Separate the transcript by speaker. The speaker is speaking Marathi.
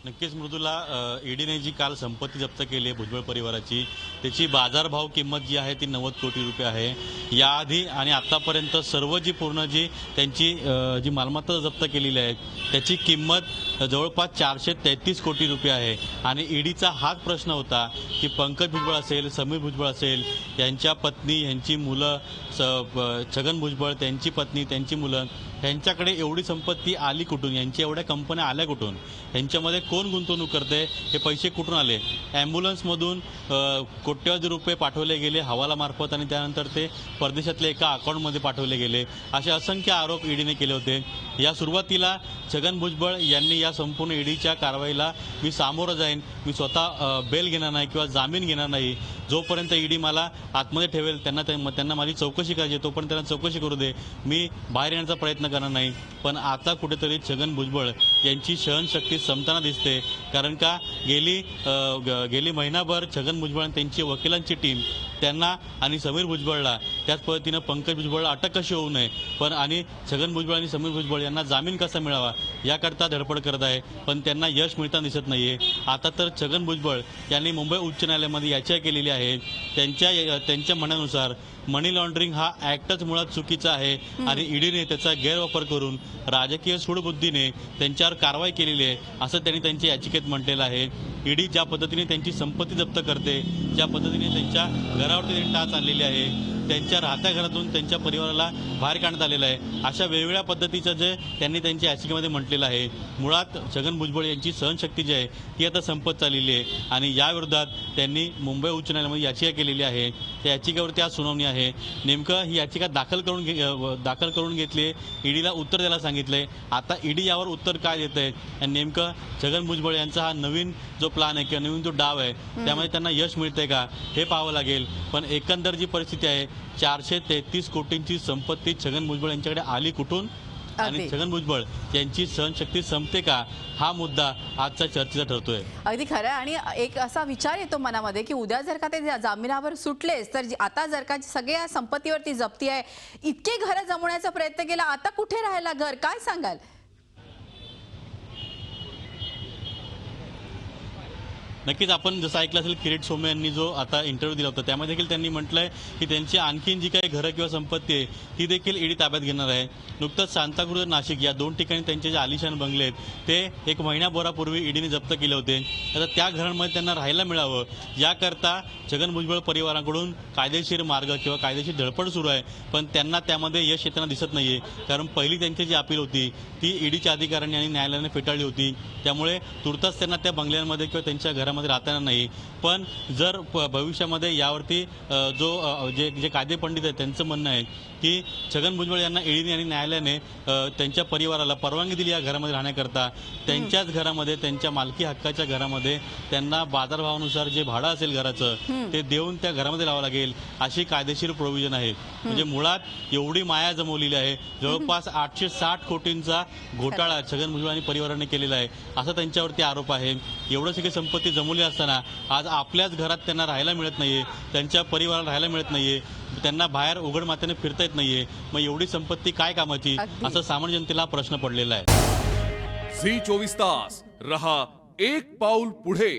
Speaker 1: नक्कीच मृदुला, ईडीने जी काल संपत्ती जप्त केली आहे भुजबळ परिवाराची, त्याची बाजारभाव किंमत जी आहे ती 90 कोटी रुपये आहे. याआधी आणि आत्तापर्यंत सर्व जी पूर्ण जी त्यांची जी मालमत्ता जप्त केलेली आहे त्याची किंमत जवळपास 433 कोटी रुपये आहे. आणि ईडीचा हाच प्रश्न होता की पंकज भुजबळ असेल, समीर भुजबळ असेल, यांच्या पत्नी, यांची मुलं, छगन भुजबळ, त्यांची पत्नी, त्यांची मुलं, यांच्याकडे एवढी संपत्ती आली कुठून, यांच्या एवढ्या कंपन्या आल्या कुठून, यांच्यामध्ये कोण गुंतवणूक करते, हे पैसे कुठून आले. ॲम्ब्युलन्समधून कोट्यवधी रुपये पाठवले गेले हवालामार्फत आणि त्यानंतर ते परदेशातल्या एका अकाउंटमध्ये पाठवले गेले, असे असंख्य आरोप ईडीने केले होते. या सुरुवातीला छगन भुजबळ यांनी या संपूर्ण ईडीच्या कारवाईला मी सामोरं जाईन, मी स्वतः बेल घेणार नाही किंवा जामीन घेणार नाही, जोपर्यंत ईडी मला आतमध्ये ठेवेल त्यांना माझी चौकशी करायची, तोपर्यंत त्यांना चौकशी करू दे, मी बाहेर येण्याचा प्रयत्न करणार नाही. पण आता कुठेतरी छगन भुजबळ यांची सहनशक्ती संपताना दिसते. कारण का गेली महिनाभर छगन भुजबळ आणि त्यांची वकिलांची टीम त्यांना आणि समीर भुजबळला, त्याच पद्धतीनं पंकज भुजबळला अटक कशी होऊ नये, पण आणि छगन भुजबळ आणि समीर भुजबळ यांना जामीन कसा मिळावा याकरता धडपड करत आहे, पण त्यांना यश मिळताना दिसत नाहीये. आता तर छगन भुजबळ यांनी मुंबई उच्च न्यायालयामध्ये याचिका केलेली आहे. त्यांच्या म्हणण्यानुसार मनी लॉन्ड्रिंग हा ॲक्टच मुळात चुकीचा आहे आणि ईडीने त्याचा गैरवापर करून राजकीय सूडबुद्धीने त्यांच्यावर कारवाई केलेली आहे, असं त्यांनी त्यांच्या याचिकेत म्हटलेलं आहे. ईडी ज्या पद्धतीने त्यांची संपत्ती जप्त करते, ज्या पद्धतीने त्यांच्या घरावरती त्यांनी टाच आणलेली आहे, त्यांच्या राहत्या घरातून त्यांच्या परिवाराला बाहेर काढण्यात आलेलं आहे, अशा वेगवेगळ्या पद्धतीचं जे त्यांनी त्यांच्या याचिकेमध्ये म्हटलेलं आहे. मुळात छगन भुजबळ यांची सहनशक्ती जी आहे ती आता संपत चाललेली आहे आणि याविरोधात त्यांनी मुंबई उच्च न्यायालयामध्ये याचिका केलेली आहे. त्या याचिकेवरती आज सुनावणी आहे. नेमकं ही याचिका दाखल करून घेतली, ईडीला उत्तर द्यायला सांगितलंय. आता ईडी यावर उत्तर काय देत आहे आणि नेमकं छगन भुजबळ यांचा हा नवीन जो प्लान आहे किंवा नवीन जो डाव आहे त्यामध्ये त्यांना यश मिळतंय का हे पाहावं लागेल. पण एकंदर जी परिस्थिती आहे, 433 कोटींची संपत्ती छगन भुजबळ यांच्याकडे आली कुठून आणि छगन भुजबळ यांची सहनशक्ती संपते का, हा मुद्दा आजच्या चर्चेचा ठरतोय.
Speaker 2: अगदी खरं. आणि एक असा विचार येतो मनामध्ये की उद्या जर का ते जामिनावर सुटलेच तर आता जर का सगळ्या संपत्तीवरती जप्ती आहे, इतके घर जमवण्याचा प्रयत्न केला, आता कुठे राहायला घर, काय सांगाल?
Speaker 1: नक्कीच आपण जसं ऐकलं असेल, किरीट सोमय्या यांनी जो आता इंटरव्ह्यू दिला होता त्यामध्ये देखील त्यांनी म्हटलंय की त्यांची आणखीन जी काही घरं किंवा संपत्ती आहे ती देखील ईडी ताब्यात घेणार आहे. नुकतंच सांताक्रूझ, नाशिक या दोन ठिकाणी त्यांचे जे आलिशान बंगले आहेत ते एक महिन्याभरापूर्वी ईडीने जप्त केले होते. आता त्या घरांमध्ये त्यांना राहायला मिळावं याकरता छगन भुजबळ परिवाराकडून कायदेशीर मार्ग किंवा कायदेशीर धडपड सुरू आहे, पण त्यांना त्यामध्ये यश येताना दिसत नाहीये. कारण पहिली त्यांची जी अपील होती ती ईडीच्या अधिकाऱ्यांनी आणि न्यायालयाने फेटाळली होती. त्यामुळे तुर्तास त्यांना त्या बंगल्यांमध्ये किंवा त्यांच्या घरामध्ये राहता येणार नाही. पण जर भविष्यामध्ये यावरती जे कायदे पंडित आहेत त्यांचं म्हणणं आहे की छगन भुजबळ यांना ईडीने आणि न्यायालयाने त्यांच्या परिवाराला परवानगी दिली या घरामध्ये राहण्याकरता, त्यांच्याच घरामध्ये, त्यांच्या मालकी हक्काच्या घरामध्ये त्यांना बाजारभावानुसार जे भाडं असेल घराचं ते देऊन त्या घरामध्ये राहावं लागेल, अशी कायदेशीर प्रोव्हिजन आहे. म्हणजे मुळात एवढी माया जमवलेली आहे, जवळपास 860 कोटींचा घोटाळा छगन भुजबळ आणि परिवाराने केलेला आहे, असा त्यांच्यावरती आरोप आहे. एवढं सगळी संपत्ती जमवली असताना आज आपल्याच घरात त्यांना राहायला मिळत नाहीये, त्यांच्या परिवाराला राहायला मिळत नाहीये, त्यांना बाहेर उघड मातेने फिरता येत नाहीये. मग एवढी संपत्ती काय कामाची, असं सामान्य जनतेला प्रश्न पडलेला आहे.
Speaker 3: झी 24 तास रहा एक पाऊल पुढे.